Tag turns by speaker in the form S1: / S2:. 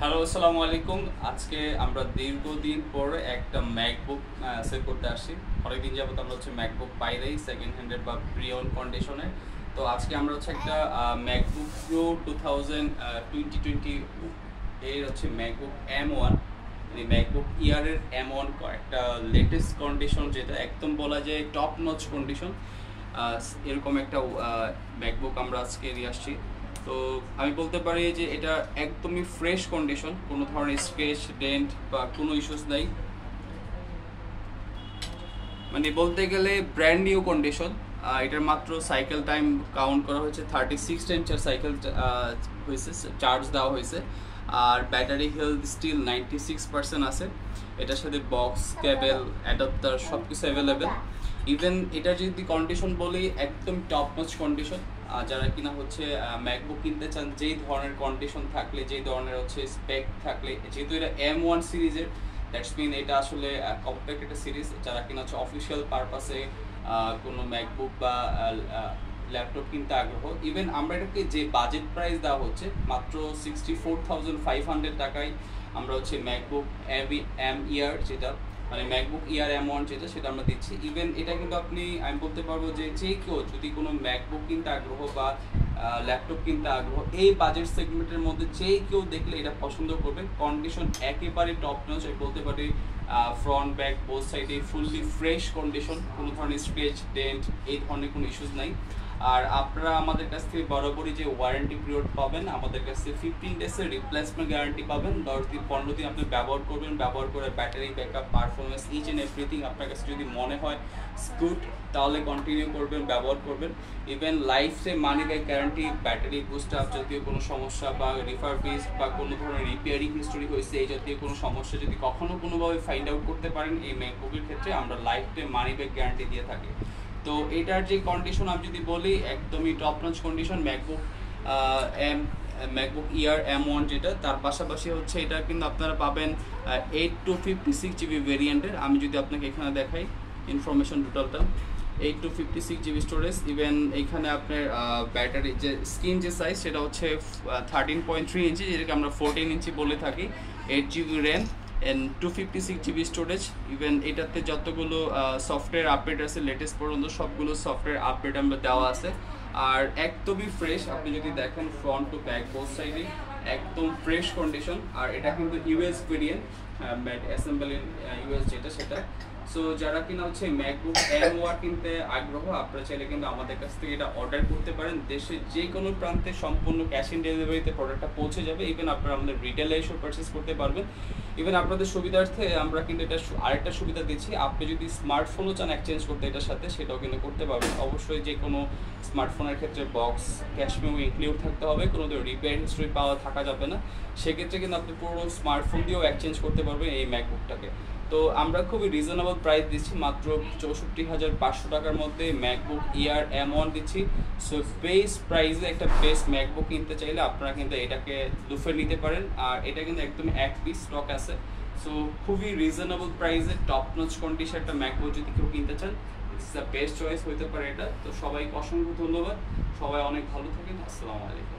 S1: Hello, আসসালামু আলাইকুম। আজকে আমরা দীর্ঘদিন পর একটা ম্যাকবুক সেল করতে আসছি। অনেকদিন যাবত আমরা ম্যাকবুক পাই নাই সেকেন্ড হ্যান্ডেড বা প্রি ওন কন্ডিশনে। তো আজকে আমরা একটা ম্যাকবুক প্রো 2020 এর ম্যাকবুক M1, মানে ম্যাকবুক ইয়ারের M1 একটা লেটেস্ট কন্ডিশন, যেটা একদম বলা যায় টপ নচ কন্ডিশন। এরকম একটা ম্যাকবুক আমরা আজকে নিয়ে আসছি। তো আমি বলতে পারি যে এটা একদমই ফ্রেশ কন্ডিশন, কোনো ধরনের স্ক্র্যাচ ডেন্ট বা কোনো ইস্যুস নাই, মানে বলতে গেলে ব্র্যান্ড নিউ কন্ডিশন। এটার মাত্র সাইকেল টাইম কাউন্ট করা হয়েছে 36 টাইম সাইকেল হয়েছে, চার্জ দেওয়া হয়েছে। আর ব্যাটারি হেলথ স্টিল 96% আছে। এটার সাথে বক্স, কেবল, অ্যাডাপ্টার সব কিছু অ্যাভেলেবেল। ইভেন এটার যদি কন্ডিশন বলি, একদম টপ নচ কন্ডিশন। যারা কিনা ম্যাকবুক কিনতে চান, যেই ধরনের কন্ডিশন থাকলে, যেই ধরনের স্পেক থাকলে, যেহেতু এটা M1 সিরিজের, দ্যাটস মিন এটা আসলে কম্প্যাক্ট একটা সিরিজ। যারা কিনা অফিসিয়াল পারপাসে কোনো ম্যাকবুক বা ল্যাপটপ কিনতে আগ্রহ, ইভেন আমরা এটাকে যে বাজেট প্রাইস দেওয়া হচ্ছে মাত্র 64,500 টাকায় আমরা ম্যাকবুক এম ইয়ার, যেটা মানে ম্যাকবুক ইয়ার M1 যেটা, সেটা আমরা দিচ্ছি। ইভেন এটা কিন্তু আমি বলতে পারবো যে কেউ যদি কোনো ম্যাকবুক কিনতে আগ্রহ বা ল্যাপটপ কিনতে আগ্রহ, এই বাজেট সেগমেন্টের মধ্যে কেউ দেখলে এটা পছন্দ করবে। কন্ডিশন একেবারে টপ নচ, বলতে পারি ফ্রন্ট ব্যাক বোথ সাইডে ফুললি ফ্রেশ কন্ডিশন, কোনো ধরনের স্ক্র্যাচ ডেন্ট এই ধরনের কোনো ইস্যুস নাই। আর আপনারা আমাদের কাছ থেকে বরাবরই যে ওয়ারেন্টি পিরিয়ড পাবেন, আমাদের কাছ থেকে 15 ডেজের রিপ্লেসমেন্ট গ্যারান্টি পাবেন। 10 দিন আপনি ব্যবহার করবেন, ব্যবহার করে battery backup, performance, each and everything আপনার কাছে যদি মনে হয় গুড, তাহলে কন্টিনিউ করবেন, ব্যবহার করবেন। Even life time money back guarantee, battery boost up জাতীয় কোনো সমস্যা বা রিফারবিশ বা কোনো ধরনের রিপেয়ারিং হিস্টোরি হয়েছে, এই জাতীয় কোনো সমস্যা যদি কখনো কোনোভাবে ফাইন্ড আউট করতে পারেন, এই ম্যাকবুকের ক্ষেত্রে আমরা life time money back guarantee দিয়ে থাকি। তো এটার যে কন্ডিশন আমি যদি বলি, একদমই টপ নচ কন্ডিশন। ম্যাকবুক ইয়ার M1 যেটা, তার পাশাপাশি এটা কিন্তু আপনারা পাবেন 8 to 56 জিবি ভেরিয়েন্টের। আমি যদি আপনাকে এখানে দেখাই ইনফরমেশন টোটালটা, 8 to 56 জিবি স্টোরেজ। ইভেন এইখানে আপনার ব্যাটারি যে স্ক্রিন যে সাইজ, সেটা 13.3 ইঞ্চি, যেটাকে আমরা 14 ইঞ্চি বলে থাকি। 8 GB RAM and 256 GB storage. Even এটাতে যতগুলো সফটওয়্যার আপডেট আছে লেটেস্ট পর্যন্ত, সবগুলো সফটওয়্যার আপডেট আমরা দেওয়া আছে। আর একদমই ফ্রেশ, আপনি যদি দেখেন ফ্রন্ট টু ব্যাক বোথ সাইডে একদম ফ্রেশ কন্ডিশন। আর এটা কিন্তু US variant, made assemble in US যেটা, সেটা। সো যারা কিনা ম্যাকবুক M1 কিনতে আগ্রহ, আপনারা চাইলে কিন্তু আমাদের কাছ থেকে এটা অর্ডার করতে পারেন। দেশের যে কোনো প্রান্তে সম্পূর্ণ ক্যাশ অন ডেলিভারিতে প্রোডাক্টটা পৌঁছে যাবে। ইভেন আপনারা আমাদের রিটেলে এসে পারচেস করতে পারবেন। ইভেন আপনাদের সুবিধার্থে আমরা কিন্তু এটা আরেকটা সুবিধা দিচ্ছি, আপনি যদি স্মার্টফোনও চান এক্সচেঞ্জ করতে এটার সাথে, সেটাও কিন্তু করতে পারবেন। অবশ্যই যে কোনো স্মার্টফোনের ক্ষেত্রে বক্স, ক্যাশ মেমো ইনক্লুড থাকতে হবে, কোনো রিপেয়ার হিস্ট্রি থাকা যাবে না। সেক্ষেত্রে কিন্তু আপনি পুরো স্মার্টফোন দিয়েও এক্সচেঞ্জ করতে পারবেন এই ম্যাকবুকটাকে। তো আমরা খুবই রিজনেবল প্রাইস দিচ্ছি, মাত্র 64,500 টাকার মধ্যে ম্যাকবুক ইয়ার M1 দিচ্ছি। সো বেস প্রাইসে একটা বেস্ট ম্যাকবুক কিনতে চাইলে আপনারা কিন্তু এটাকে লুফে নিতে পারেন। আর এটা কিন্তু একদম এক পিস স্টক আছে। সো খুবই রিজনেবল প্রাইসে টপ নচ কন্ডিশন একটা ম্যাকবুক যদি কেউ কিনতে চান, ইটস দ্য বেস্ট চয়েস হতে পারে এটা। তো সবাইকে অসংখ্য ধন্যবাদ, সবাই অনেক ভালো থাকেন। আসসালামু আলাইকুম।